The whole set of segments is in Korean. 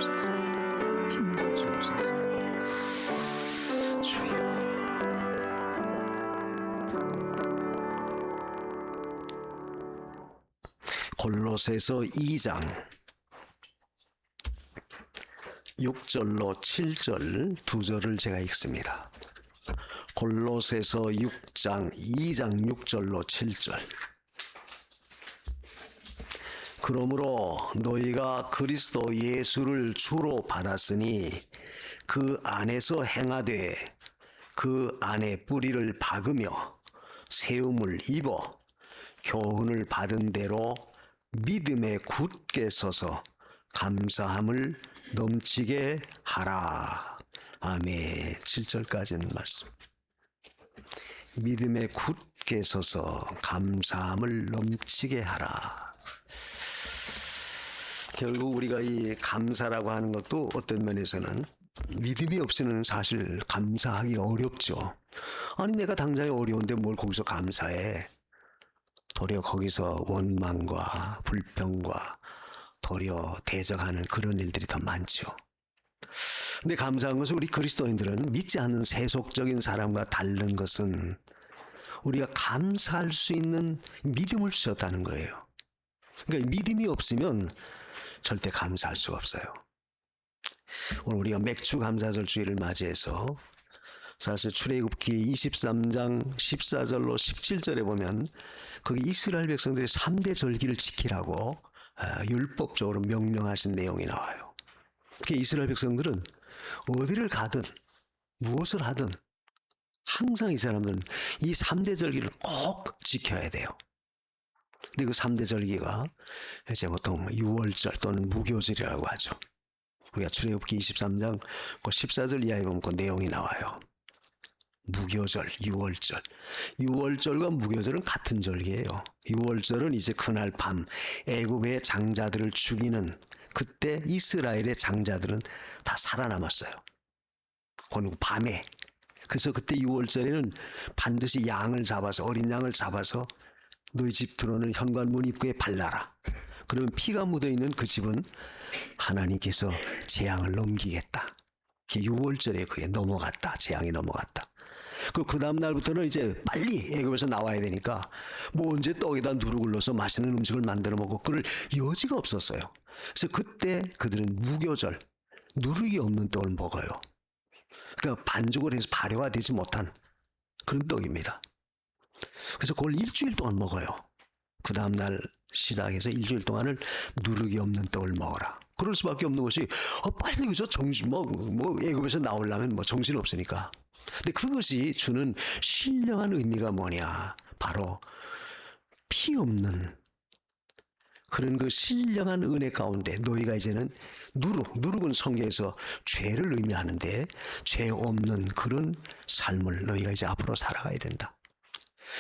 주옵소서. 힘내 주옵소서. 주여. 골로새서 2장 6절로 7절 두 절을 제가 읽습니다. 골로새서 2장 6절로 7절. 그러므로 너희가 그리스도 예수를 주로 받았으니 그 안에서 행하되 그 안에 뿌리를 박으며 세움을 입어 교훈을 받은 대로 믿음에 굳게 서서 감사함을 넘치게 하라. 아멘. 7절까지는 말씀. 믿음에 굳게 서서 감사함을 넘치게 하라. 결국 우리가 이 감사라고 하는 것도 어떤 면에서는 믿음이 없이는 사실 감사하기 어렵죠. 아니 내가 당장에 어려운데 뭘 거기서 감사해. 도리어 거기서 원망과 불평과 도리어 대적하는 그런 일들이 더 많죠. 근데 감사한 것은 우리 그리스도인들은 믿지 않는 세속적인 사람과 다른 것은 우리가 감사할 수 있는 믿음을 주셨다는 거예요. 그러니까 믿음이 없으면 절대 감사할 수가 없어요. 오늘 우리가 맥주 감사절 주일을 맞이해서 사실 출애굽기 23장 14절로 17절에 보면 거기 이스라엘 백성들이 3대 절기를 지키라고 율법적으로 명령하신 내용이 나와요. 그러니까 이스라엘 백성들은 어디를 가든 무엇을 하든 항상 이 사람들은 이 3대 절기를 꼭 지켜야 돼요. 근데 그 3대 절기가 이제 보통 6월절 또는 무교절이라고 하죠. 우리가 출애굽기 23장 14절 이하에 보면 그 내용이 나와요. 무교절, 6월절. 6월절과 무교절은 같은 절기예요. 6월절은 이제 그날 밤 애굽의 장자들을 죽이는 그때 이스라엘의 장자들은 다 살아남았어요. 그건 밤에. 그래서 그때 6월절에는 반드시 양을 잡아서 어린 양을 잡아서 너희 집 들어오는 현관문 입구에 발라라. 그러면 피가 묻어있는 그 집은 하나님께서 재앙을 넘기겠다. 6월절에 그게 넘어갔다. 재앙이 넘어갔다. 그 다음 날부터는 이제 빨리 애굽에서 나와야 되니까 뭐 언제 떡에다 누룩을 넣어서 맛있는 음식을 만들어 먹고 그럴 여지가 없었어요. 그래서 그때 그들은 무교절, 누룩이 없는 떡을 먹어요. 그러니까 반죽을 해서 발효가 되지 못한 그런 떡입니다. 그래서 그걸 일주일 동안 먹어요. 그 다음 날 시작해서 일주일 동안을 누룩이 없는 떡을 먹어라. 그럴 수밖에 없는 것이 빨리 그저 정신 뭐 애굽에서 나오려면 뭐 정신 없으니까. 근데 그것이 주는 신령한 의미가 뭐냐? 바로 피 없는 그런 그 신령한 은혜 가운데 너희가 이제는 누룩은 성경에서 죄를 의미하는데 죄 없는 그런 삶을 너희가 이제 앞으로 살아가야 된다.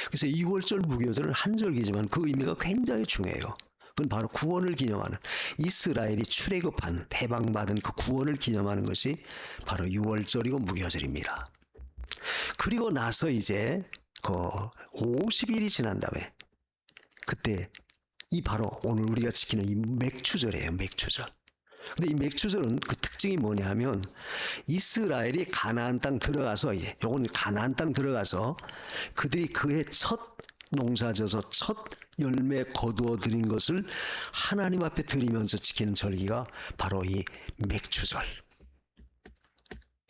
그래서 2월절 무교절은 한절기지만 그 의미가 굉장히 중요해요. 그건 바로 구원을 기념하는 이스라엘이 출애굽한 해방받은 그 구원을 기념하는 것이 바로 6월절이고 무교절입니다. 그리고 나서 이제 그 50일이 지난 다음에 그때 이 바로 오늘 우리가 지키는 이 맥추절이에요. 맥추절. 근데 이 맥추절은 그 특징이 뭐냐면 이스라엘이 가나안 땅 들어가서 이제 요건 가나안 땅 들어가서 그들이 그해 첫 농사져서 첫 열매 거두어 드린 것을 하나님 앞에 드리면서 지키는 절기가 바로 이 맥추절.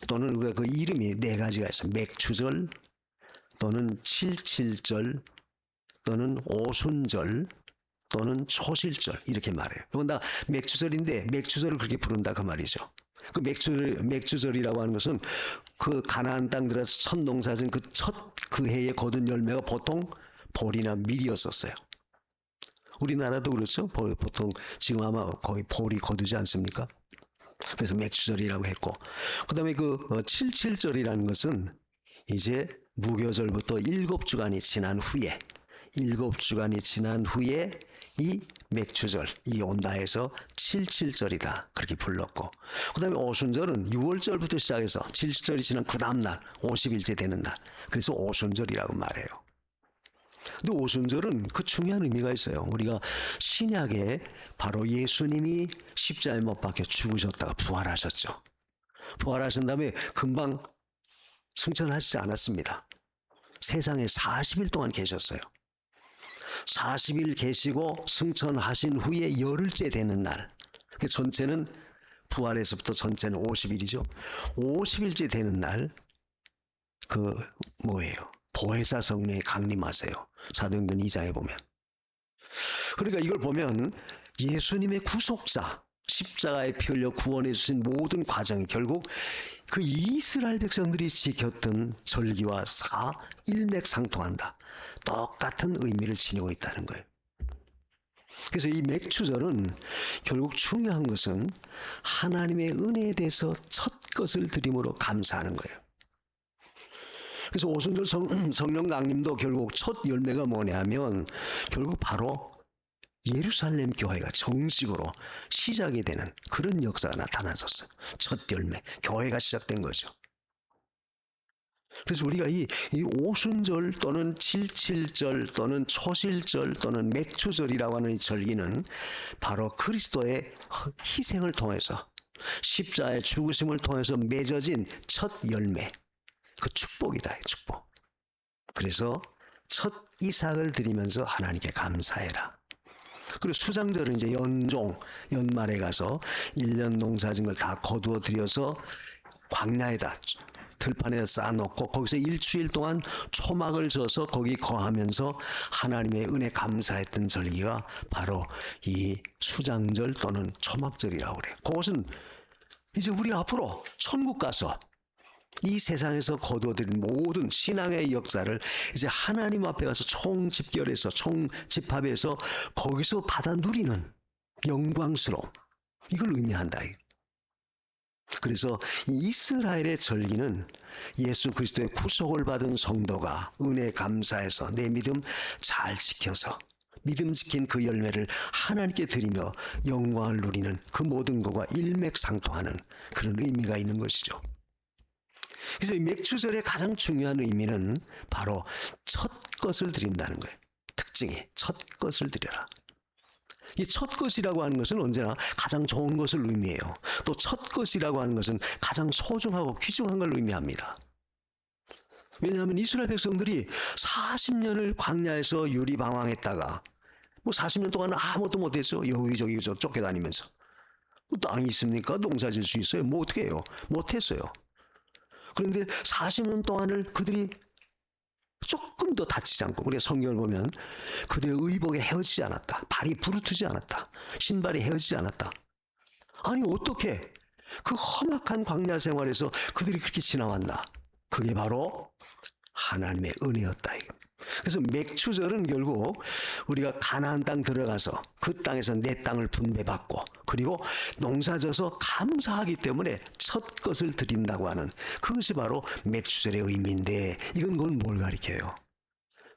또는 우리가 그 이름이 네 가지가 있어요. 맥추절 또는 칠칠절 또는 오순절 또는 초실절 이렇게 말해요. 이건 다 맥추절인데 맥추절을 그렇게 부른다 그 말이죠. 그 맥추절이라고 하는 것은 그 가나안 땅 들어서 첫 농사진 그 해에 거둔 열매가 보통 볼이나 밀이었었어요. 우리나라도 그렇죠. 보통 지금 아마 거의 볼이 거두지 않습니까? 그래서 맥추절이라고 했고, 그 다음에 그 77절이라는 것은 이제 무교절부터 7주간이 지난 후에 7주간이 지난 후에 이 맥추절, 이 온다해서 77절이다. 그렇게 불렀고. 그 다음에 오순절은 6월절부터 시작해서 77절이 지난 그 다음날 50일째 되는 날. 그래서 오순절이라고 말해요. 근데 오순절은 그 중요한 의미가 있어요. 우리가 신약에 바로 예수님이 십자가에 못 박혀 죽으셨다가 부활하셨죠. 부활하신 다음에 금방 승천하시지 않았습니다. 세상에 40일 동안 계셨어요. 40일 계시고 승천하신 후에 열흘째 되는 날, 그 전체는 부활에서부터 전체는 50일이죠. 50일째 되는 날, 그 뭐예요? 보혜사 성령에 강림하세요. 사도행전 2장에 보면. 그러니까 이걸 보면 예수님의 구속사, 십자가에 피 흘려 구원해 주신 모든 과정이 결국 그 이스라엘 백성들이 지켰던 절기와 일맥상통한다. 똑같은 의미를 지니고 있다는 거예요. 그래서 이 맥추절은 결국 중요한 것은 하나님의 은혜에 대해서 첫 것을 드림으로 감사하는 거예요. 그래서 오순절 성령 강림도 결국 첫 열매가 뭐냐 하면 결국 바로 예루살렘 교회가 정식으로 시작이 되는 그런 역사가 나타나졌어요. 첫 열매, 교회가 시작된 거죠. 그래서 우리가 이 오순절 또는 칠칠절 또는 초실절 또는 맥추절이라고 하는 이 절기는 바로 그리스도의 희생을 통해서 십자가의 죽으심을 통해서 맺어진 첫 열매, 그 축복이다, 축복. 그래서 첫 이삭을 드리면서 하나님께 감사해라. 그리고 수장절은 이제 연말에 가서 1년 농사진 걸 다 거두어 들여서 광야에다 들판에 쌓아놓고 거기서 일주일 동안 초막을 져서 거기 거하면서 하나님의 은혜 감사했던 절기가 바로 이 수장절 또는 초막절이라고 그래요. 그것은 이제 우리 앞으로 천국 가서 이 세상에서 거두어들인 모든 신앙의 역사를 이제 하나님 앞에 가서 총집결해서 총집합해서 거기서 받아 누리는 영광스러움, 이걸 의미한다. 그래서 이스라엘의 절기는 예수 그리스도의 구속을 받은 성도가 은혜 감사해서 내 믿음 잘 지켜서 믿음 지킨 그 열매를 하나님께 드리며 영광을 누리는 그 모든 것과 일맥상통하는 그런 의미가 있는 것이죠. 그래서 이 맥추절의 가장 중요한 의미는 바로 첫 것을 드린다는 거예요. 특징이 첫 것을 드려라. 이 첫 것이라고 하는 것은 언제나 가장 좋은 것을 의미해요. 또 첫 것이라고 하는 것은 가장 소중하고 귀중한 걸 의미합니다. 왜냐하면 이스라엘 백성들이 40년을 광야에서 유리방황했다가 40년 동안 아무것도 못했어. 여기저기 쫓겨다니면서. 땅이 있습니까? 농사 질 수 있어요? 어떻게 해요? 못했어요. 그런데 40년 동안을 그들이 조금 더 다치지 않고, 우리가 성경을 보면 그들의 의복에 헤어지지 않았다. 발이 부르트지 않았다. 신발이 헤어지지 않았다. 아니 어떻게 그 험악한 광야 생활에서 그들이 그렇게 지나왔나? 그게 바로 하나님의 은혜였다. 그래서 맥추절은 결국 우리가 가나안 땅 들어가서 그 땅에서 내 땅을 분배받고 그리고 농사져서 감사하기 때문에 첫 것을 드린다고 하는 그것이 바로 맥추절의 의미인데, 이건 뭘 가리켜요?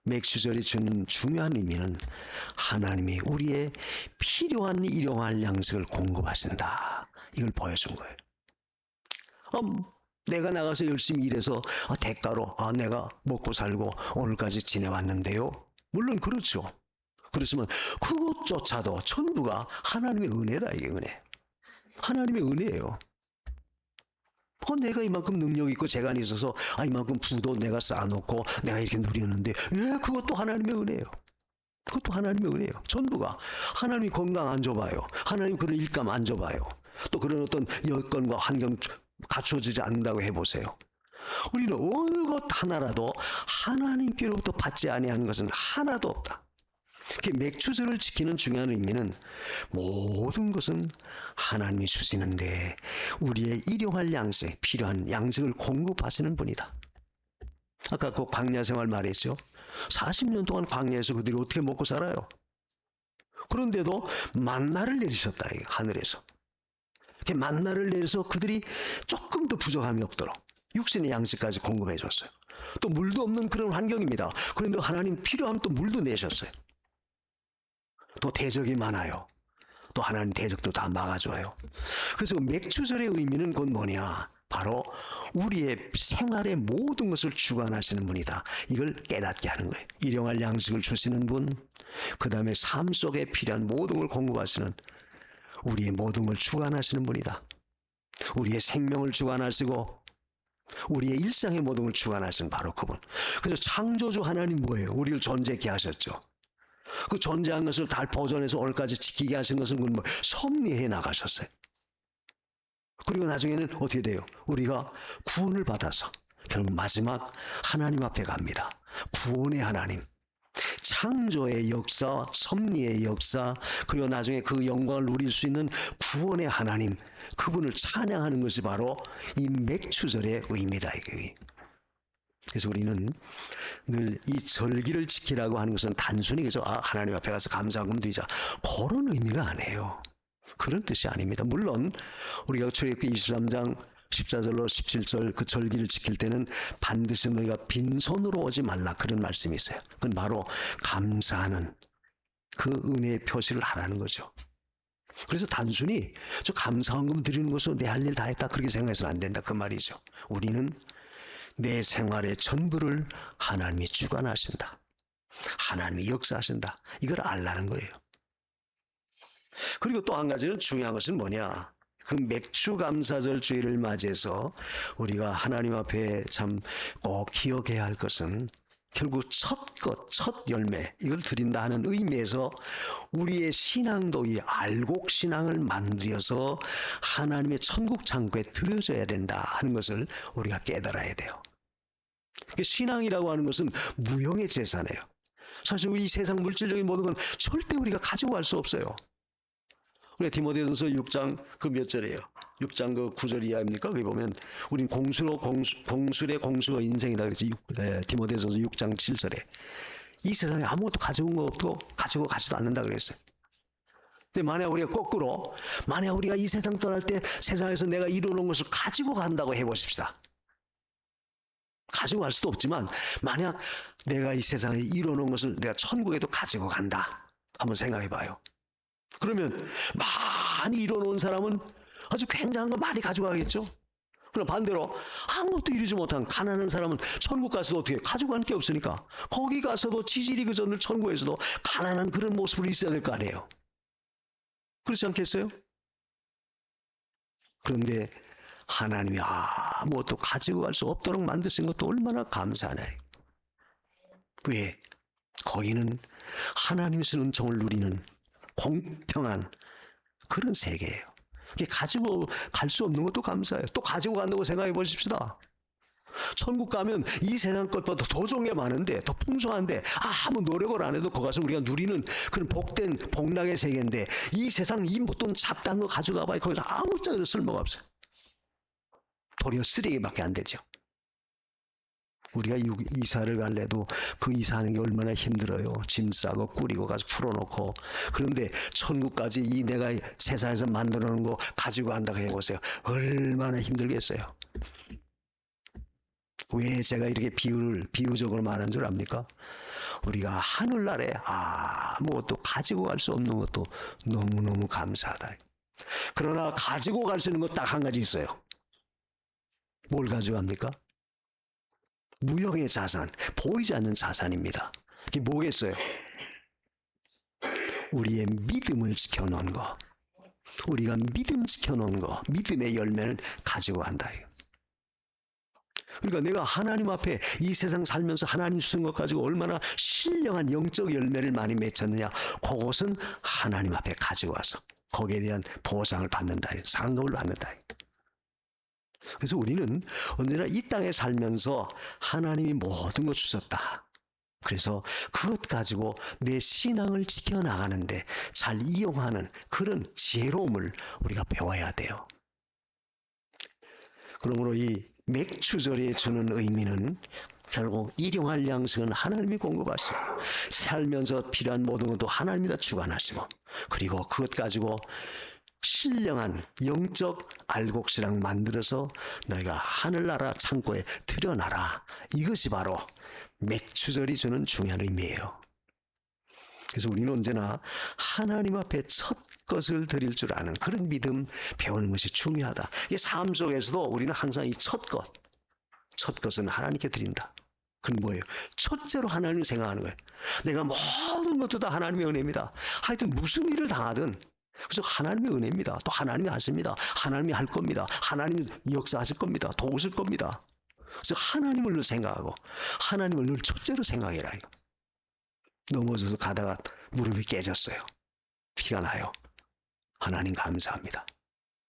맥추절이 주는 중요한 의미는 하나님이 우리의 필요한 일용할 양식을 공급하신다, 이걸 보여준 거예요. 내가 나가서 열심히 일해서 대가로 내가 먹고 살고 오늘까지 지내왔는데요. 물론 그렇죠. 그렇지만 그것조차도 전부가 하나님의 은혜다. 이게 은혜. 하나님의 은혜예요. 내가 이만큼 능력 있고 재간이 있어서 이만큼 부도 내가 쌓아놓고 내가 이렇게 누렸는데 그것도 하나님의 은혜예요. 그것도 하나님의 은혜예요. 전부가. 하나님이 건강 안 줘봐요. 하나님 그런 일감 안 줘봐요. 또 그런 어떤 여건과 환경 갖춰지지 않는다고 해보세요. 우리는 어느 것 하나라도 하나님께로부터 받지 아니하는 것은 하나도 없다. 맥추절을 지키는 중요한 의미는 모든 것은 하나님이 주시는데 우리의 일용할 양식, 필요한 양식을 공급하시는 분이다. 아까 그 광야 생활 말했죠. 40년 동안 광야에서 그들이 어떻게 먹고 살아요? 그런데도 만나를 내리셨다, 하늘에서. 이렇게 만나를 내려서 그들이 조금 더 부족함이 없도록 육신의 양식까지 공급해 줬어요. 또 물도 없는 그런 환경입니다. 그런데 하나님 필요하면 또 물도 내셨어요. 또 대적이 많아요. 또 하나님 대적도 다 막아줘요. 그래서 맥추절의 의미는 곧 뭐냐? 바로 우리의 생활의 모든 것을 주관하시는 분이다. 이걸 깨닫게 하는 거예요. 일용할 양식을 주시는 분, 그 다음에 삶 속에 필요한 모든 걸 공급하시는, 우리의 모든 걸 주관하시는 분이다. 우리의 생명을 주관하시고 우리의 일상의 모든 걸 주관하시는 바로 그분. 그래서 창조주 하나님 뭐예요? 우리를 존재케 하셨죠. 그 존재한 것을 다 보존해서 오늘까지 지키게 하신 것은 뭐 섭리해 나가셨어요. 그리고 나중에는 어떻게 돼요? 우리가 구원을 받아서 결국 마지막 하나님 앞에 갑니다. 구원의 하나님, 창조의 역사, 섭리의 역사, 그리고 나중에 그 영광을 누릴 수 있는 구원의 하나님, 그분을 찬양하는 것이 바로 이 맥추절의 의미다. 이게. 그래서 우리는 늘 이 절기를 지키라고 하는 것은 단순히 그저 하나님 앞에 가서 감사하금 드리자, 그런 의미가 아니에요. 그런 뜻이 아닙니다. 물론 우리가 출애굽기 23장 14절로 17절 그 절기를 지킬 때는 반드시 너희가 빈손으로 오지 말라, 그런 말씀이 있어요. 그건 바로 감사하는 그 은혜의 표시를 하라는 거죠. 그래서 단순히 저 감사헌금 드리는 것으로 내 할 일 다 했다, 그렇게 생각해서는 안 된다, 그 말이죠. 우리는 내 생활의 전부를 하나님이 주관하신다, 하나님이 역사하신다, 이걸 알라는 거예요. 그리고 또 한 가지는 중요한 것은 뭐냐, 그 맥추감사절 주일을 맞이해서 우리가 하나님 앞에 참 꼭 기억해야 할 것은 결국 첫 열매, 이걸 드린다 하는 의미에서 우리의 신앙도 이 알곡신앙을 만들어서 하나님의 천국 창고에 들여져야 된다 하는 것을 우리가 깨달아야 돼요. 신앙이라고 하는 것은 무형의 재산이에요. 사실 우리 세상 물질적인 모든 건 절대 우리가 가지고 갈 수 없어요. 우리 디모데전서 6장 그 몇 절이에요? 6장 그 9절 이하입니까? 거기 보면 우린 공술의 공수가 인생이다 그랬지. 디모데전서 6장 7절에 이 세상에 아무것도 가져온 거 없고 가지고 가지도 않는다 그랬어요. 근데 만약 우리가 거꾸로, 만약 우리가 이 세상 떠날 때 세상에서 내가 이루는 것을 가지고 간다고 해보십시다. 가지고 갈 수도 없지만 만약 내가 이 세상에 이루는 것을 내가 천국에도 가지고 간다, 한번 생각해 봐요. 그러면 많이 이뤄놓은 사람은 아주 굉장한 거 많이 가져가겠죠. 그럼 반대로 아무것도 이루지 못한 가난한 사람은 천국 가서도 어떻게 가져갈 게 없으니까 거기 가서도 지질이 그 전을 천국에서도 가난한 그런 모습으로 있어야 될 거 아니에요. 그렇지 않겠어요? 그런데 하나님이 아무것도 가지고 갈 수 없도록 만드신 것도 얼마나 감사하나요. 왜? 거기는 하나님의 은총을 누리는 공평한 그런 세계예요. 가지고 갈 수 없는 것도 감사해요. 또 가지고 간다고 생각해 보십시다. 천국 가면 이 세상 것보다 더 좋은 게 많은데, 더 풍성한데 아무 노력을 안 해도 거기 가서 우리가 누리는 그런 복된 복락의 세계인데, 이 세상 이 돈 잡다한 거 가져가 봐요. 거기서 아무짝에도 쓸모가 없어요. 도리어 쓰레기밖에 안 되죠. 우리가 이사를 갈래도 그 이사하는 게 얼마나 힘들어요. 짐 싸고 꾸리고 가서 풀어놓고. 그런데 천국까지 이 내가 세상에서 만들어 놓은 거 가지고 간다고 해보세요. 얼마나 힘들겠어요. 왜 제가 이렇게 비유적으로 말하는 줄 압니까? 우리가 하늘나라에 아무것도 가지고 갈 수 없는 것도 너무너무 감사하다. 그러나 가지고 갈 수 있는 것 딱 한 가지 있어요. 뭘 가져갑니까? 무형의 자산, 보이지 않는 자산입니다. 그게 뭐겠어요? 우리의 믿음을 지켜놓은 거, 우리가 믿음 지켜놓은 거, 믿음의 열매를 가지고 간다. 그러니까 내가 하나님 앞에 이 세상 살면서 하나님 주신 것 가지고 얼마나 신령한 영적 열매를 많이 맺혔느냐, 그것은 하나님 앞에 가지고 와서 거기에 대한 보상을 받는다, 상급을 받는다. 그래서 우리는 언제나 이 땅에 살면서 하나님이 모든 걸 주셨다. 그래서 그것 가지고 내 신앙을 지켜나가는데 잘 이용하는 그런 지혜로움을 우리가 배워야 돼요. 그러므로 이 맥추절이 주는 의미는 결국 일용할 양식은 하나님이 공급하시고, 살면서 필요한 모든 것도 하나님이 다 주관하시고, 그리고 그것 가지고 신령한 영적 알곡시랑 만들어서 너희가 하늘나라 창고에 들여놔라. 이것이 바로 맥추절이 주는 중요한 의미예요. 그래서 우리는 언제나 하나님 앞에 첫 것을 드릴 줄 아는 그런 믿음 배우는 것이 중요하다. 이 삶 속에서도 우리는 항상 이 첫 것은 하나님께 드린다. 그건 뭐예요? 첫째로 하나님을 생각하는 거예요. 내가 모든 것도 다 하나님의 은혜입니다. 하여튼 무슨 일을 당하든 그래서 하나님의 은혜입니다. 또 하나님이 하십니다. 하나님이 할 겁니다. 하나님이 역사하실 겁니다. 도우실 겁니다. 그래서 하나님을 늘 생각하고 하나님을 늘 첫째로 생각해라. 넘어져서 가다가 무릎이 깨졌어요. 피가 나요. 하나님 감사합니다.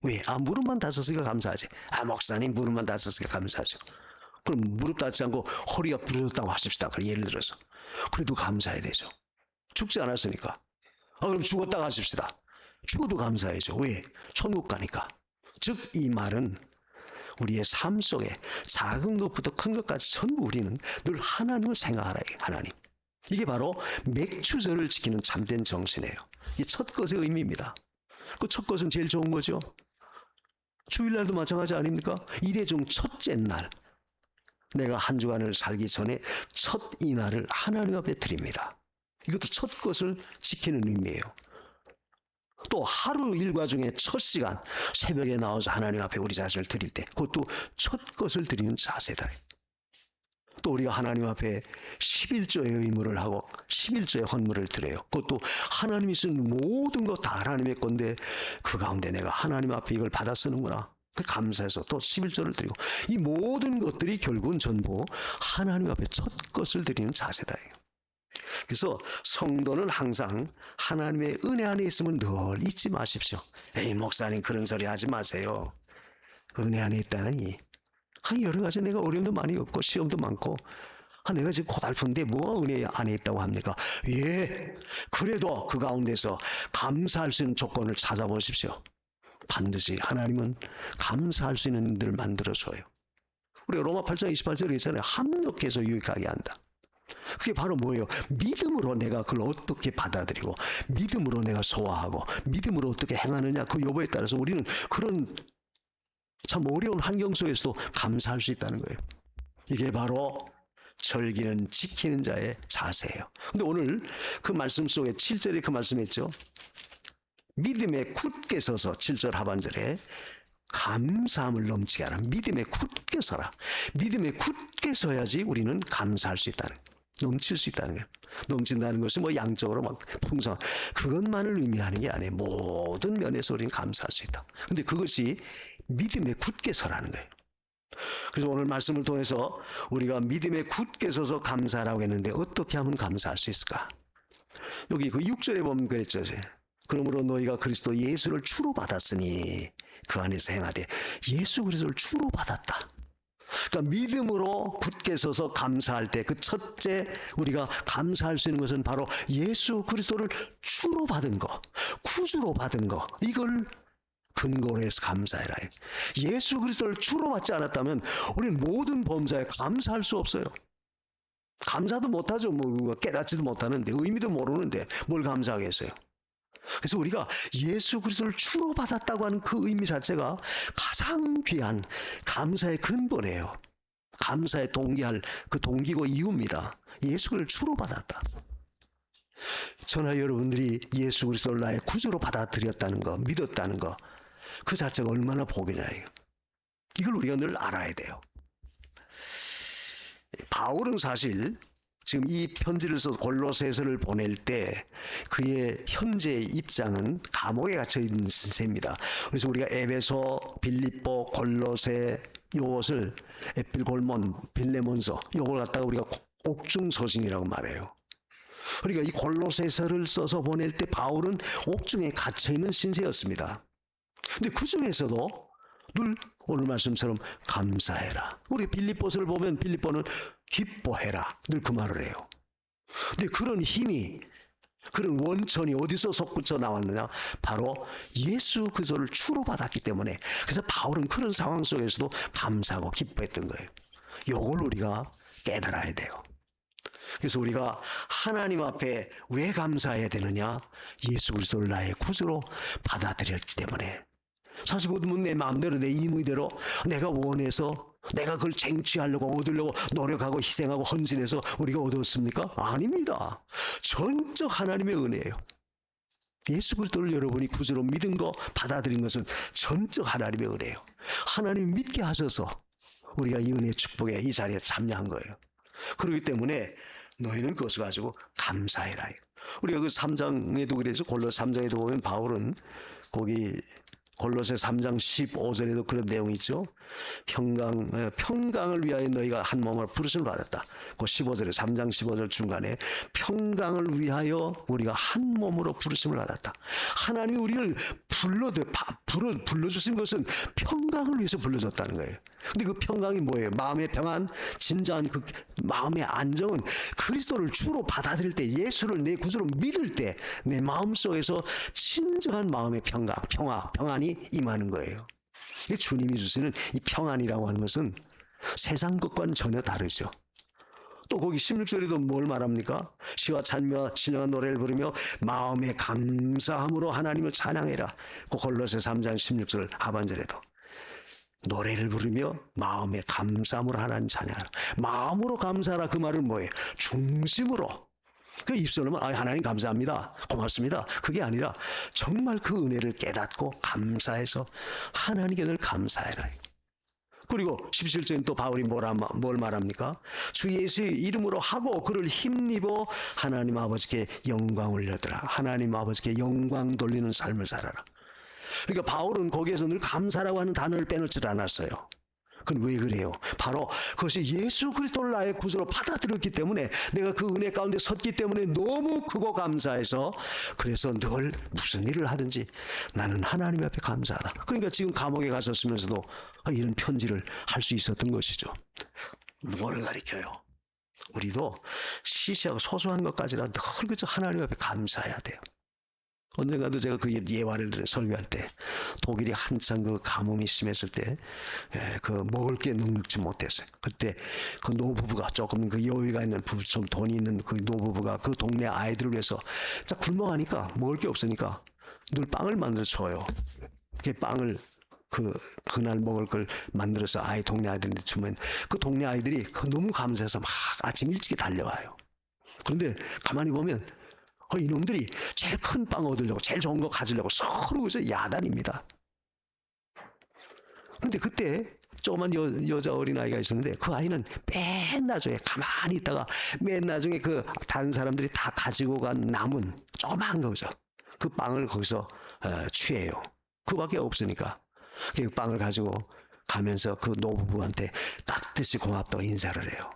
왜? 무릎만 다쳤으니까 감사하지. 목사님 무릎만 다쳤으니까 감사하죠. 그럼 무릎 다치지 않고 허리가 부러졌다고 하십시다. 그럼 예를 들어서. 그래도 감사해야 되죠. 죽지 않았으니까. 그럼 죽었다고 하십시다. 죽어도 감사해야죠. 왜? 천국 가니까. 즉 이 말은 우리의 삶 속에 작은 것부터 큰 것까지 전부 우리는 늘 하나님을 생각하라. 하나님. 이게 바로 맥추절을 지키는 참된 정신이에요. 이게 첫 것의 의미입니다. 그 첫 것은 제일 좋은 거죠. 주일날도 마찬가지 아닙니까? 일의 중 첫째 날. 내가 한 주간을 살기 전에 첫 이날을 하나님 앞에 드립니다. 이것도 첫 것을 지키는 의미예요. 또 하루 일과 중에 첫 시간 새벽에 나와서 하나님 앞에 우리 자신을 드릴 때 그것도 첫 것을 드리는 자세다. 또 우리가 하나님 앞에 11조의 의무를 하고 11조의 헌물을 드려요. 그것도 하나님이 쓴 모든 것 다 하나님의 건데 그 가운데 내가 하나님 앞에 이걸 받아 쓰는구나. 그 감사해서 또 11조를 드리고 이 모든 것들이 결국은 전부 하나님 앞에 첫 것을 드리는 자세다. 그래서 성도는 항상 하나님의 은혜 안에 있음을 늘 잊지 마십시오. 에이 목사님 그런 소리 하지 마세요. 은혜 안에 있다니. 여러 가지 내가 어려움도 많이 없고 시험도 많고 내가 지금 고달픈데 뭐가 은혜 안에 있다고 합니까? 예, 그래도 그 가운데서 감사할 수 있는 조건을 찾아보십시오. 반드시 하나님은 감사할 수 있는 일들을 만들어줘요. 우리가 로마 8장 28절에 있잖아요. 합력해서 유익하게 한다. 그게 바로 뭐예요? 믿음으로 내가 그걸 어떻게 받아들이고 믿음으로 내가 소화하고 믿음으로 어떻게 행하느냐 그 여부에 따라서 우리는 그런 참 어려운 환경 속에서도 감사할 수 있다는 거예요. 이게 바로 절기는 지키는 자의 자세예요. 근데 오늘 그 말씀 속에 7절에 그 말씀이 있죠. 믿음에 굳게 서서 7절 하반절에 감사함을 넘치게 하라. 믿음에 굳게 서라. 믿음에 굳게 서야지 우리는 감사할 수 있다는 거예요. 넘칠 수 있다는 거예요. 넘친다는 것은 뭐 양적으로 막 풍성한 그것만을 의미하는 게 아니에요. 모든 면에서 우리는 감사할 수 있다. 근데 그것이 믿음에 굳게 서라는 거예요. 그래서 오늘 말씀을 통해서 우리가 믿음에 굳게 서서 감사라고 했는데 어떻게 하면 감사할 수 있을까? 여기 그 6절에 보면 그랬죠. 그러므로 너희가 그리스도 예수를 주로 받았으니 그 안에서 행하되 예수 그리스도를 주로 받았다. 그러니까 믿음으로 굳게 서서 감사할 때 그 첫째 우리가 감사할 수 있는 것은 바로 예수 그리스도를 주로 받은 거, 구주로 받은 거 이걸 근거로 해서 감사해라. 예수 그리스도를 주로 받지 않았다면 우리는 모든 범사에 감사할 수 없어요. 감사도 못하죠. 뭐 깨닫지도 못하는데 의미도 모르는데 뭘 감사하겠어요. 그래서 우리가 예수 그리스도를 주로 받았다고 하는 그 의미 자체가 가장 귀한 감사의 근본이에요. 감사에 동기할 그 동기고 이유입니다. 예수 그리스도를 주로 받았다. 저나 여러분들이 예수 그리스도를 나의 구주로 받아들였다는 거, 믿었다는 거, 그 자체가 얼마나 복이냐. 이걸 우리가 늘 알아야 돼요. 바울은 사실 지금 이 편지를 써서 골로새서를 보낼 때 그의 현재 입장은 감옥에 갇혀 있는 신세입니다. 그래서 우리가 에베소, 빌립보, 골로새 이것을 에필골몬, 빌레몬서 이걸 갖다가 우리가 옥중서신이라고 말해요. 그러니까 이 골로새서를 써서 보낼 때 바울은 옥중에 갇혀 있는 신세였습니다. 근데 그 중에서도 늘 오늘 말씀처럼 감사해라. 우리 빌립보서를 보면 빌립보는 기뻐해라. 늘 그 말을 해요. 근데 그런 힘이 그런 원천이 어디서 솟구쳐 나왔느냐? 바로 예수 그리스도를 주로 받았기 때문에 그래서 바울은 그런 상황 속에서도 감사하고 기뻐했던 거예요. 이걸 우리가 깨달아야 돼요. 그래서 우리가 하나님 앞에 왜 감사해야 되느냐? 예수 그리스도를 나의 구주로 받아들였기 때문에. 사실 그것도 내 마음대로 내 임의대로 내가 원해서 내가 그걸 쟁취하려고 얻으려고 노력하고 희생하고 헌신해서 우리가 얻었습니까? 아닙니다. 전적 하나님의 은혜예요. 예수 그리스도를 여러분이 구주로 믿은 거 받아들인 것은 전적 하나님의 은혜예요. 하나님 믿게 하셔서 우리가 이 은혜의 축복에 이 자리에 참여한 거예요. 그렇기 때문에 너희는 그것을 가지고 감사해라. 우리가 그 3장에도 그래서 골로새 3장에도 보면 바울은 거기 골로새 3장 15절에도 그런 내용이 있죠. 평강을 위하여 너희가 한 몸으로 부르심을 받았다. 그 15절에 3장 15절 중간에 평강을 위하여 우리가 한 몸으로 부르심을 받았다. 하나님이 우리를 불러주신 것은 평강을 위해서 불러줬다는 거예요. 근데 그 평강이 뭐예요? 마음의 평안, 진정한 그 마음의 안정은 그리스도를 주로 받아들일 때, 예수를 내 구주로 믿을 때 내 마음속에서 진정한 마음의 평안이 임하는 거예요. 주님이 주시는 이 평안이라고 하는 것은 세상 것과는 전혀 다르죠. 또 거기 16절에도 뭘 말합니까? 시와 찬미와 신령한 노래를 부르며 마음의 감사함으로 하나님을 찬양해라. 그 골로새 3장 16절 하반절에도 노래를 부르며 마음의 감사함으로 하나님 찬양하라. 마음으로 감사하라, 그 말은 뭐예요? 중심으로. 그 입술로만 하나님 감사합니다, 고맙습니다, 그게 아니라 정말 그 은혜를 깨닫고 감사해서 하나님께 늘 감사해라. 그리고 17절에 또 바울이 뭘 말합니까? 주 예수의 이름으로 하고 그를 힘입어 하나님 아버지께 영광 올려드라. 하나님 아버지께 영광 돌리는 삶을 살아라. 그러니까 바울은 거기에서 늘 감사라고 하는 단어를 빼놓지 않았어요. 그건 왜 그래요? 바로 그것이 예수 그리스도를 나의 구주로 받아들였기 때문에, 내가 그 은혜 가운데 섰기 때문에 너무 크고 감사해서, 그래서 늘 무슨 일을 하든지 나는 하나님 앞에 감사하다. 그러니까 지금 감옥에 가셨으면서도 이런 편지를 할 수 있었던 것이죠. 뭘 가리켜요? 우리도 시시하고 소소한 것까지라 늘 그저 하나님 앞에 감사해야 돼요. 언젠가도 제가 그 예화를 들어 설교할 때, 독일이 한창 그 가뭄이 심했을 때, 그 먹을 게 녹지 못했어요. 그때 그 노부부가, 조금 그 여유가 있는 좀 돈이 있는 그 노부부가 그 동네 아이들을 위해서 자 굶어가니까 먹을 게 없으니까 늘 빵을 만들어 줘요. 그 빵을 그날 먹을 걸 만들어서 동네 아이들한테 주면 그 동네 아이들이 너무 감사해서 막 아침 일찍 달려와요. 그런데 가만히 보면 이놈들이 제일 큰 빵 얻으려고, 제일 좋은 거 가지려고 서로 그래서 야단입니다. 근데 그때 조그만 여자 어린아이가 있었는데, 그 아이는 맨 나중에 가만히 있다가 맨 나중에 그 다른 사람들이 다 가지고 간 남은 조그만 거죠. 그 빵을 거기서 취해요. 그밖에 없으니까. 그 빵을 가지고 가면서 그 노부부한테 깍듯이 고맙다고 인사를 해요.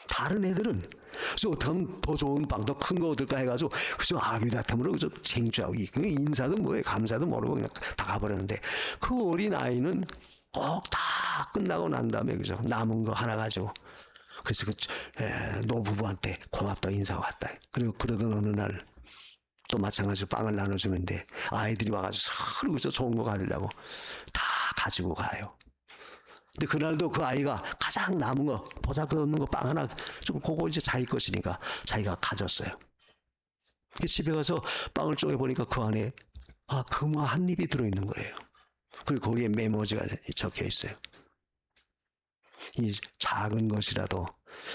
다른 애들은 그래서 어떻게 하면 더 좋은 빵, 더 큰 거 얻을까 해가지고 그저 아귀다툼으로 그저 쟁취하고, 인사도 뭐예요, 감사도 모르고 그냥 다 가버렸는데, 그 어린 아이는 꼭 다 끝나고 난 다음에 그저 남은 거 하나 가지고, 그래서 그 노부부한테 고맙다고 인사하고 갔다. 그리고 그러던 어느 날 또 마찬가지로 빵을 나눠주는데 아이들이 와가지고 서로 그저 좋은 거 가지려고 다 가지고 가요. 근데 그날도 그 아이가 가장 남은 거, 보잘것없는 거 빵 하나, 좀 그거 이제 자기 것이니까 자기가 가졌어요. 집에 가서 빵을 쪼개보니까 그 안에 금화 한 입이 들어있는 거예요. 그리고 거기에 메모지가 적혀 있어요. 이 작은 것이라도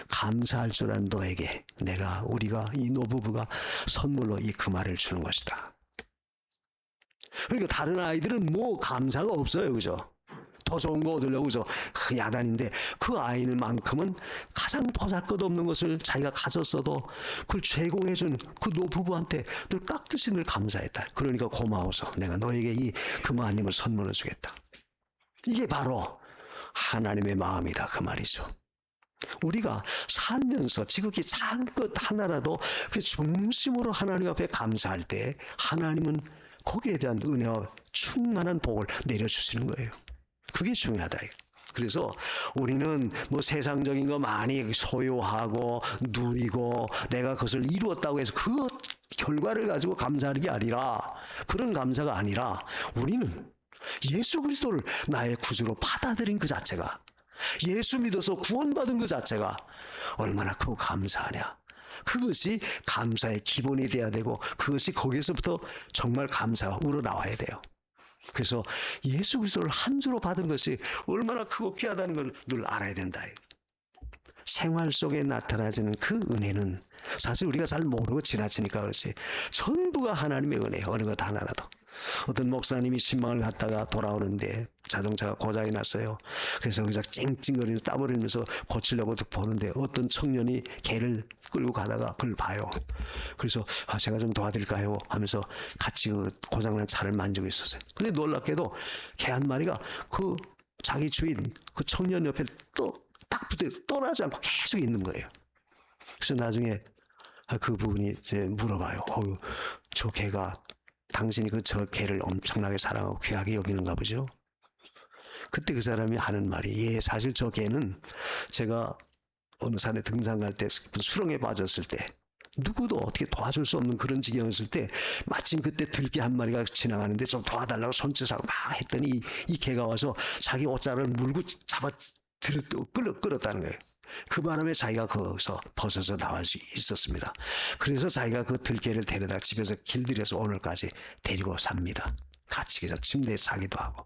감사할 줄 아는 너에게 우리가 이 노부부가 선물로 이 금화를 주는 것이다. 그러니까 다른 아이들은 뭐 감사가 없어요, 그죠? 더 좋은 거 얻으려고 그죠? 야단인데, 그 아이는만큼은 가장 보잘것없는 것을 자기가 가졌어도 그걸 제공해준 그 노부부한테 늘 깍듯이 늘 감사했다. 그러니까 고마워서 내가 너에게 이 금화 한 입을 선물로 주겠다. 이게 바로 하나님의 마음이다, 그 말이죠. 우리가 살면서 지극히 작은 것 하나라도 그 중심으로 하나님 앞에 감사할 때 하나님은 거기에 대한 은혜와 충만한 복을 내려주시는 거예요. 그게 중요하다. 그래서 우리는 뭐 세상적인 거 많이 소유하고 누리고 내가 그것을 이루었다고 해서 그 결과를 가지고 감사하는 게 아니라, 그런 감사가 아니라, 우리는 예수 그리스도를 나의 구주로 받아들인 그 자체가, 예수 믿어서 구원받은 그 자체가 얼마나 크고 감사하냐. 그것이 감사의 기본이 돼야 되고, 그것이 거기에서부터 정말 감사가 우러나와야 돼요. 그래서 예수 그리스도를 한 주로 받은 것이 얼마나 크고 귀하다는 걸 늘 알아야 된다. 생활 속에 나타나지는 그 은혜는 사실 우리가 잘 모르고 지나치니까 그렇지 전부가 하나님의 은혜예요. 어느 것 하나라도. 어떤 목사님이 신방을 갔다가 돌아오는데 자동차가 고장이 났어요. 그래서 거기서 찡찡거리면서 땀 흘리면서 고치려고 보는데 어떤 청년이 개를 끌고 가다가 그걸 봐요. 그래서 제가 좀 도와드릴까요? 하면서 같이 그 고장난 차를 만지고 있었어요. 근데 놀랍게도 개 한 마리가 그 자기 주인 그 청년 옆에 또 딱 붙어 떠나지 않고 계속 있는 거예요. 그래서 나중에 그 부분이 이제 물어봐요. 저 개가 당신이 저 개를 엄청나게 사랑하고 귀하게 여기는가 보죠. 그때 그 사람이 하는 말이 예, 사실 저 개는 제가 어느 산에 등산 갈 때 수렁에 빠졌을 때 누구도 어떻게 도와줄 수 없는 그런 지경이었을 때 마침 그때 들개 한 마리가 지나가는데 좀 도와달라고 손짓하고 막 했더니 이 개가 와서 자기 옷자를 물고 잡아 끌었다는 거예요. 그 바람에 자기가 거기서 벗어서 나올 수 있었습니다. 그래서 자기가 그 들개를 데려다 집에서 길들여서 오늘까지 데리고 삽니다. 같이 그래서 침대에 자기도 하고.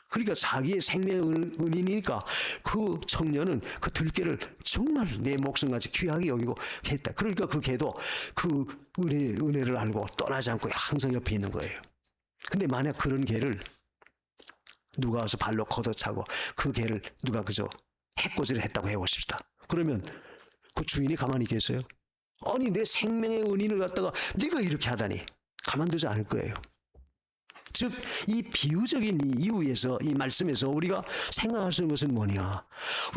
그러니까 자기의 생명의 은인이니까 그 청년은 그 들개를 정말 내 목숨같이 귀하게 여기고 했다. 그러니까 그 개도 그 은혜를 알고 떠나지 않고 항상 옆에 있는 거예요. 근데 만약 그런 개를 누가 와서 발로 걷어차고 그 개를 누가 그저 해코지를 했다고 해보십시다. 그러면 그 주인이 가만히 있겠어요? 아니 내 생명의 은인을 갖다가 네가 이렇게 하다니 가만두지 않을 거예요. 즉 이 비유적인 이 이유에서 이 말씀에서 우리가 생각할 수 있는 것은 뭐냐,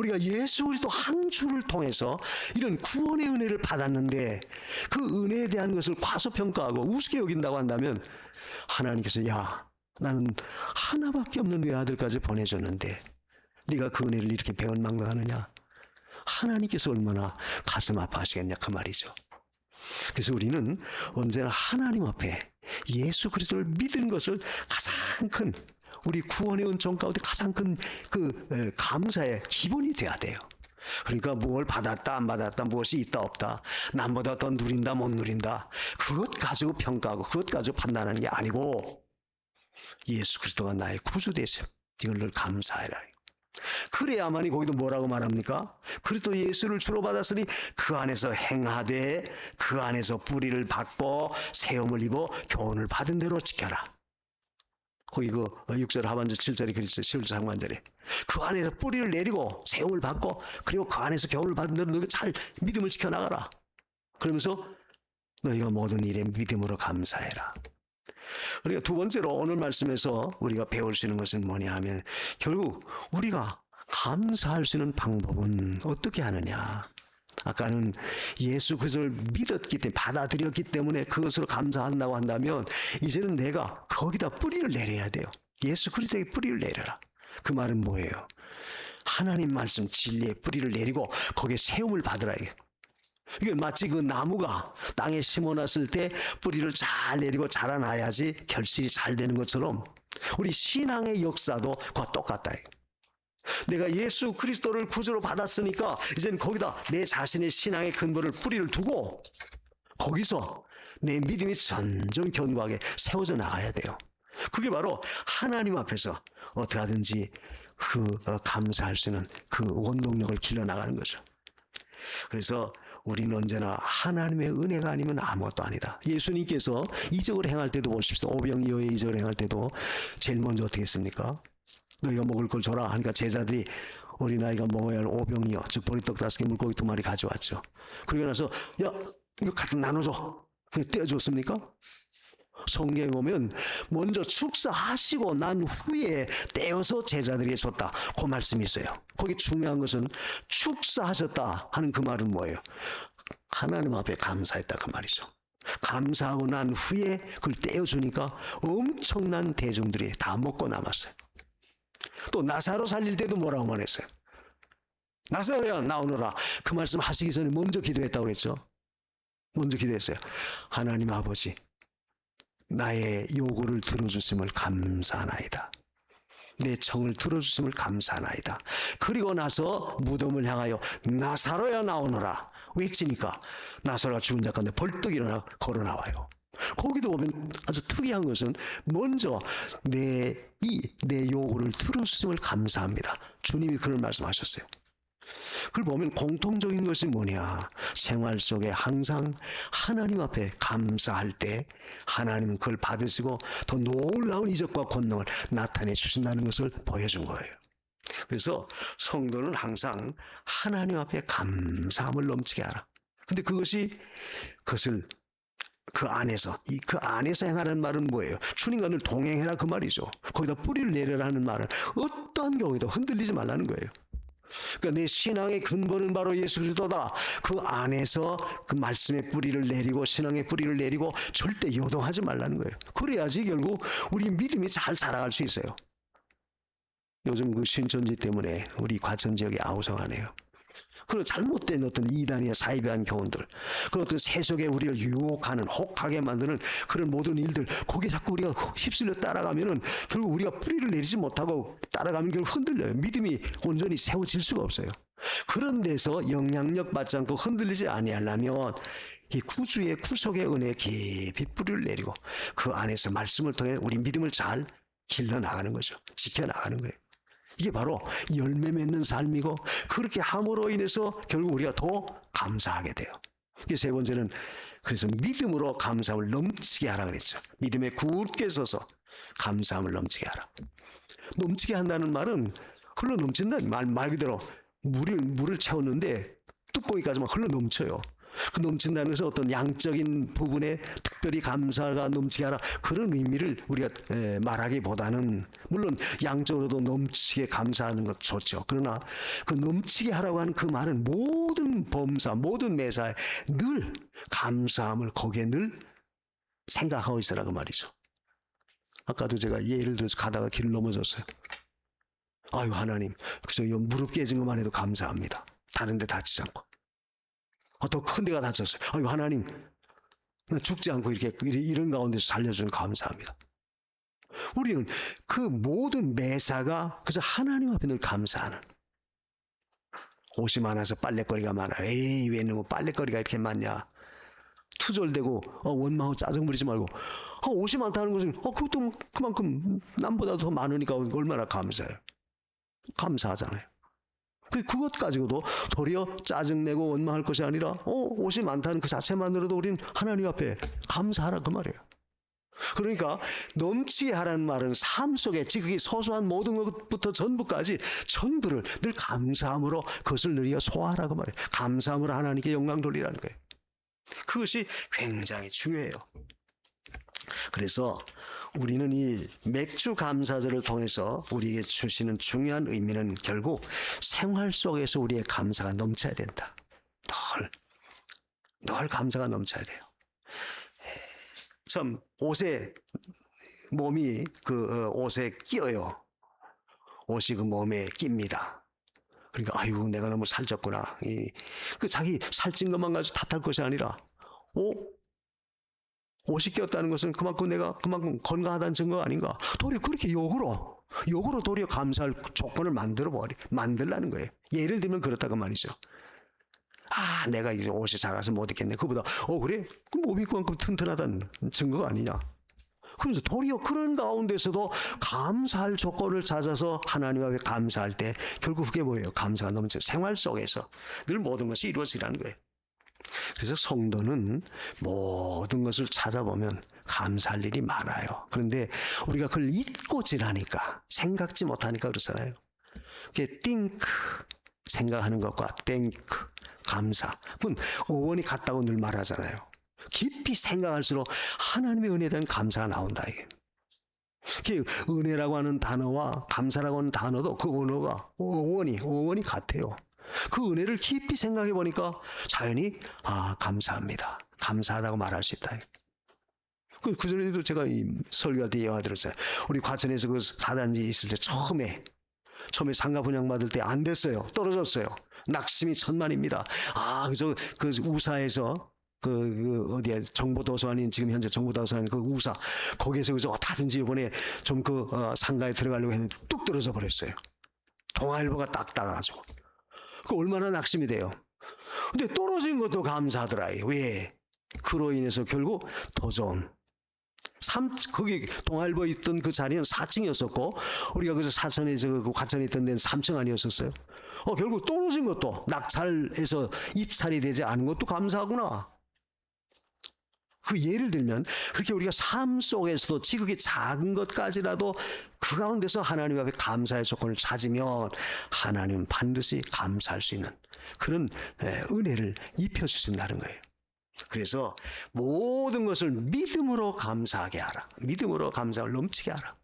우리가 예수 그리스도 한 주를 통해서 이런 구원의 은혜를 받았는데 그 은혜에 대한 것을 과소평가하고 우습게 여긴다고 한다면 하나님께서 야 나는 하나밖에 없는 외아들까지 보내줬는데 네가 그 은혜를 이렇게 배은망덕하느냐, 하나님께서 얼마나 가슴 아파하시겠냐 그 말이죠. 그래서 우리는 언제나 하나님 앞에 예수 그리스도를 믿은 것을 가장 큰 우리 구원의 은총 가운데 가장 큰 그 감사의 기본이 돼야 돼요. 그러니까 뭘 받았다 안 받았다, 무엇이 있다 없다, 남보다 더 누린다 못 누린다, 그것 가지고 평가하고 그것 가지고 판단하는 게 아니고 예수 그리스도가 나의 구주 되심, 이걸 늘 감사해라. 그래야만이 거기도 뭐라고 말합니까? 그리스도 예수를 주로 받았으니 그 안에서 행하되 그 안에서 뿌리를 받고 세움을 입어 교훈을 받은 대로 지켜라. 거기 그 6절 하반절 7절이 그랬어요. 11절 상반절에 그 안에서 뿌리를 내리고 세움을 받고 그리고 그 안에서 교훈을 받은 대로 너희가 잘 믿음을 지켜나가라. 그러면서 너희가 모든 일에 믿음으로 감사해라. 우리가 두 번째로 오늘 말씀에서 우리가 배울 수 있는 것은 뭐냐 하면 결국 우리가 감사할 수 있는 방법은 어떻게 하느냐. 아까는 예수 그리스도를 믿었기 때문에 받아들였기 때문에 그것으로 감사한다고 한다면 이제는 내가 거기다 뿌리를 내려야 돼요. 예수 그리스도의 뿌리를 내려라. 그 말은 뭐예요? 하나님 말씀 진리의 뿌리를 내리고 거기에 세움을 받으라. 이게 마치 그 나무가 땅에 심어놨을 때 뿌리를 잘 내리고 자라나야지 결실이 잘 되는 것처럼 우리 신앙의 역사도 그와 똑같다. 내가 예수 그리스도를 구주로 받았으니까 이제는 거기다 내 자신의 신앙의 근본을 뿌리를 두고 거기서 내 믿음이 점점 견고하게 세워져 나가야 돼요. 그게 바로 하나님 앞에서 어떻게 하든지 감사할 수 있는 그 원동력을 길러나가는 거죠. 그래서 우리는 언제나 하나님의 은혜가 아니면 아무것도 아니다. 예수님께서 이적을 행할 때도 보십시오. 오병이어의 이적을 행할 때도 제일 먼저 어떻게 했습니까? 너희가 먹을 걸 줘라 하니까 제자들이 어린아이가 먹어야 할 오병이어, 즉 보리떡 5개 물고기 2마리 가져왔죠. 그러고 나서 야 이거 같이 나눠줘. 떼어줬습니까? 성경에 보면 먼저 축사하시고 난 후에 떼어서 제자들에게 줬다, 그 말씀이 있어요. 거기 중요한 것은 축사하셨다 하는 그 말은 뭐예요? 하나님 앞에 감사했다 그 말이죠. 감사하고 난 후에 그걸 떼어주니까 엄청난 대중들이 다 먹고 남았어요. 또 나사로 살릴 때도 뭐라고 말했어요? 나사로야 나오너라. 그 말씀 하시기 전에 먼저 기도했다고 그랬죠. 먼저 기도했어요. 하나님 아버지, 나의 요구를 들어주심을 감사하나이다. 내 청을 들어주심을 감사하나이다. 그리고 나서 무덤을 향하여 나사로야 나오너라 외치니까 나사로가 죽은 자 가운데 벌떡 일어나 걸어 나와요. 거기도 보면 아주 특이한 것은 먼저 내 요구를 들으심을 감사합니다. 주님이 그런 말씀하셨어요. 그걸 보면 공통적인 것이 뭐냐? 생활 속에 항상 하나님 앞에 감사할 때 하나님은 그걸 받으시고 더 놀라운 이적과 권능을 나타내 주신다는 것을 보여준 거예요. 그래서 성도는 항상 하나님 앞에 감사함을 넘치게 하라. 근데 그것을 그 안에서 행하라는 말은 뭐예요? 주님과 늘 동행해라 그 말이죠. 거기다 뿌리를 내려라는 말은 어떠한 경우에도 흔들리지 말라는 거예요. 그러니까 내 신앙의 근본은 바로 예수 그리스도다. 그 안에서 그 말씀의 뿌리를 내리고 신앙의 뿌리를 내리고 절대 요동하지 말라는 거예요. 그래야지 결국 우리 믿음이 잘 자라갈 수 있어요. 요즘 그 신천지 때문에 우리 과천 지역이 아우성하네요. 그런 잘못된 어떤 이단이나 사이비한 교훈들, 그런 어떤 세속에 우리를 유혹하는 혹하게 만드는 그런 모든 일들, 거기에 자꾸 우리가 휩쓸려 따라가면은 결국 우리가 뿌리를 내리지 못하고 따라가면 결국 흔들려요. 믿음이 온전히 세워질 수가 없어요. 그런 데서 영향력 받지 않고 흔들리지 아니하려면 이 구주의 구속의 은혜에 깊이 뿌리를 내리고 그 안에서 말씀을 통해 우리 믿음을 잘 길러 나가는 거죠. 지켜 나가는 거예요. 이게 바로 열매 맺는 삶이고 그렇게 함으로 인해서 결국 우리가 더 감사하게 돼요. 이게 세 번째는 그래서 믿음으로 감사함을 넘치게 하라 그랬죠. 믿음에 굳게 서서 감사함을 넘치게 하라. 넘치게 한다는 말은 흘러 넘친다는 말 그대로 물을 채웠는데 뚜껑이까지만 흘러 넘쳐요. 그 넘친다는 것은 어떤 양적인 부분에 특별히 감사가 넘치게 하라 그런 의미를 우리가 말하기보다는 물론 양적으로도 넘치게 감사하는 것 좋죠. 그러나 그 넘치게 하라고 하는 그 말은 모든 범사 모든 매사에 늘 감사함을 거기에 늘 생각하고 있으라고 말이죠. 아까도 제가 예를 들어서 가다가 길을 넘어졌어요. 아유 하나님 그저 이 무릎 깨진 것만 해도 감사합니다. 다른 데 다치지 않고. 더 큰 데가 다쳤어요. 아유 하나님 죽지 않고 이런 가운데서 살려주는 감사합니다. 우리는 그 모든 매사가 그래서 하나님 앞에 늘 감사하는. 옷이 많아서 빨래거리가 많아. 에이 왜 뭐 빨래거리가 이렇게 많냐. 투절되고 원망하고 짜증 부리지 말고 옷이 많다는 것은 그것도 그만큼 남보다 더 많으니까 얼마나 감사해요. 감사하잖아요. 그것 가지고도 도리어 짜증내고 원망할 것이 아니라 옷이 많다는 그 자체만으로도 우린 하나님 앞에 감사하라 그 말이에요. 그러니까 넘치게 하라는 말은 삶 속에 지극히 소소한 모든 것부터 전부까지 전부를 늘 감사함으로 그것을 누리어 소화하라 그 말이에요. 감사함으로 하나님께 영광 돌리라는 거예요. 그것이 굉장히 중요해요. 그래서 우리는 이 맥주 감사절을 통해서 우리에게 주시는 중요한 의미는 결국 생활 속에서 우리의 감사가 넘쳐야 된다. 늘 감사가 넘쳐야 돼요. 참 옷에 몸이 그 옷에 끼어요. 옷이 그 몸에 낍니다. 그러니까 아이고 내가 너무 살쪘구나. 그 자기 살찐 것만 가지고 탓할 것이 아니라 옷이 꼈다는 것은 그만큼 건강하다는 증거 아닌가? 도리어 그렇게 역으로 도리어 감사할 조건을 만들라는 거예요. 예를 들면 그렇다고 말이죠. 내가 이제 옷이 작아서 못 입겠네. 그보다 그래? 그럼 몸이 그만큼 튼튼하다는 증거가 아니냐? 그래서 도리어 그런 가운데서도 감사할 조건을 찾아서 하나님 앞에 감사할 때 결국 그게 뭐예요? 감사가 넘쳐 생활 속에서 늘 모든 것이 이루어지라는 거예요. 그래서 성도는 모든 것을 찾아보면 감사할 일이 많아요. 그런데 우리가 그걸 잊고 지나니까 생각지 못하니까 그렇잖아요. 그게 think 생각하는 것과 think 감사 그건 어원이 같다고 늘 말하잖아요. 깊이 생각할수록 하나님의 은혜에 대한 감사가 나온다 이게. 은혜라고 하는 단어와 감사라고 하는 단어도 그 언어가 어원이 같아요. 그 은혜를 깊이 생각해 보니까 자연히 감사합니다. 감사하다고 말할 수 있다. 그 전에도 제가 이 설교할 때 예화 들었어요. 우리 과천에서 그 사단지 있을 때 처음에 상가 분양받을 때 안 됐어요. 떨어졌어요. 낙심이 천만입니다. 그 우사에서 어디야 정보도서관인 지금 현재 정보도서관 그 우사 거기에서 그래서 어떻게든지 이번에 좀 상가에 들어가려고 했는데 뚝 떨어져 버렸어요. 동아일보가 딱 따가지고. 그 얼마나 낙심이 돼요. 근데 떨어진 것도 감사하더라. 왜? 그로 인해서 결국 더 좋은 거기 동아일보 있던 그 자리는 4층이었었고 우리가 그래서 사천에서 그 과천에 있던 데는 3층 아니었었어요. 결국 떨어진 것도 낙찰에서 입찰이 되지 않은 것도 감사하구나. 그 예를 들면 그렇게 우리가 삶 속에서도 지극히 작은 것까지라도 그 가운데서 하나님 앞에 감사의 조건을 찾으면 하나님은 반드시 감사할 수 있는 그런 은혜를 입혀주신다는 거예요. 그래서 모든 것을 믿음으로 감사하게 하라. 믿음으로 감사를 넘치게 하라.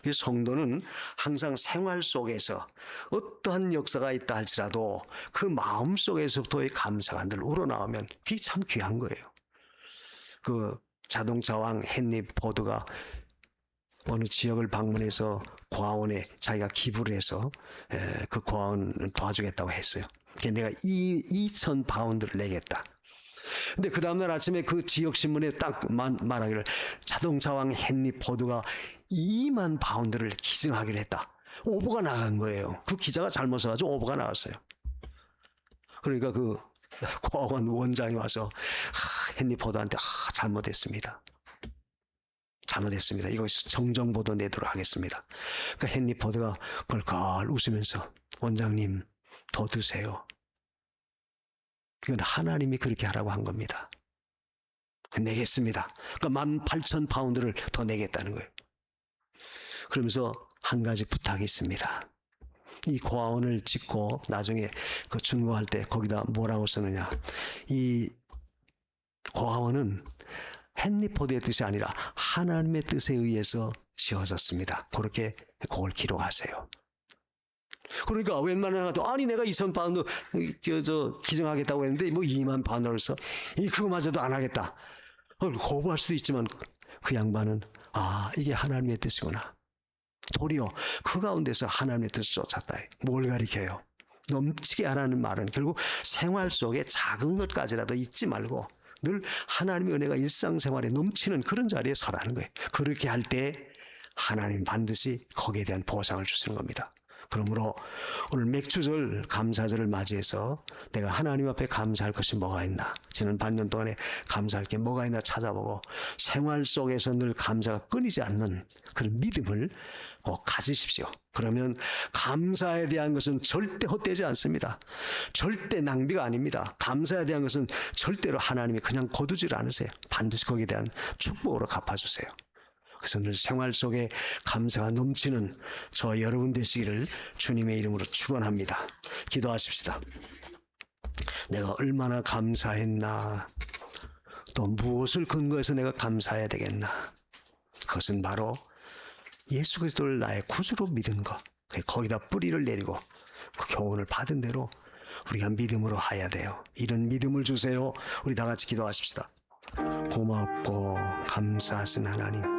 그래서 성도는 항상 생활 속에서 어떠한 역사가 있다 할지라도 그 마음 속에서부터의 감사가 늘 우러나오면 그게 참 귀한 거예요. 그 자동차왕 헨리 포드가 어느 지역을 방문해서 고아원에 자기가 기부를 해서 그 고아원을 도와주겠다고 했어요. 내가 2,000파운드를 내겠다. 근데 그 다음날 아침에 그 지역 신문에 딱 말하기를 자동차왕 헨리 포드가 2만 파운드를 기증하기로 했다. 오보가 나간 거예요. 그 기자가 잘못 써가지고 오보가 나왔어요. 그러니까 그 고아원 원장이 와서 헨리 포드한테 잘못했습니다. 이거 정정보도 내도록 하겠습니다. 그러니까 헨리 포드가 걸걸 웃으면서 원장님 더 드세요. 이건 하나님이 그렇게 하라고 한 겁니다. 내겠습니다. 그러니까 18,000파운드를 더 내겠다는 거예요. 그러면서 한 가지 부탁이 있습니다. 이 고아원을 짓고 나중에 그 준공할 때 거기다 뭐라고 쓰느냐. 이 고아원은 헨리 포드의 뜻이 아니라 하나님의 뜻에 의해서 지어졌습니다. 그렇게 그걸 기록하세요. 그러니까 웬만하면 아니 내가 2,000파운드 기증하겠다고 했는데 뭐 2만 파운드를 써. 그거마저도 안 하겠다. 거부할 수도 있지만 그 양반은 이게 하나님의 뜻이구나. 도리어 그 가운데서 하나님의 뜻을 쫓았다. 뭘 가리켜요? 넘치게 하라는 말은 결국 생활 속에 작은 것까지라도 잊지 말고 늘 하나님의 은혜가 일상생활에 넘치는 그런 자리에 서라는 거예요. 그렇게 할 때 하나님 반드시 거기에 대한 보상을 주시는 겁니다. 그러므로 오늘 맥주절 감사절을 맞이해서 내가 하나님 앞에 감사할 것이 뭐가 있나, 지난 반년 동안에 감사할 게 뭐가 있나 찾아보고 생활 속에서 늘 감사가 끊이지 않는 그런 믿음을 꼭 가지십시오. 그러면 감사에 대한 것은 절대 헛되지 않습니다. 절대 낭비가 아닙니다. 감사에 대한 것은 절대로 하나님이 그냥 거두질 않으세요. 반드시 거기에 대한 축복으로 갚아주세요. 그래서 늘 생활 속에 감사가 넘치는 저 여러분 되시기를 주님의 이름으로 축원합니다. 기도하십시다. 내가 얼마나 감사했나, 또 무엇을 근거해서 내가 감사해야 되겠나. 그것은 바로 예수 그리스도를 나의 구주로 믿은 것, 거기다 뿌리를 내리고 그 교훈을 받은 대로 우리가 믿음으로 해야 돼요. 이런 믿음을 주세요. 우리 다 같이 기도하십시다. 고맙고 감사하신 하나님,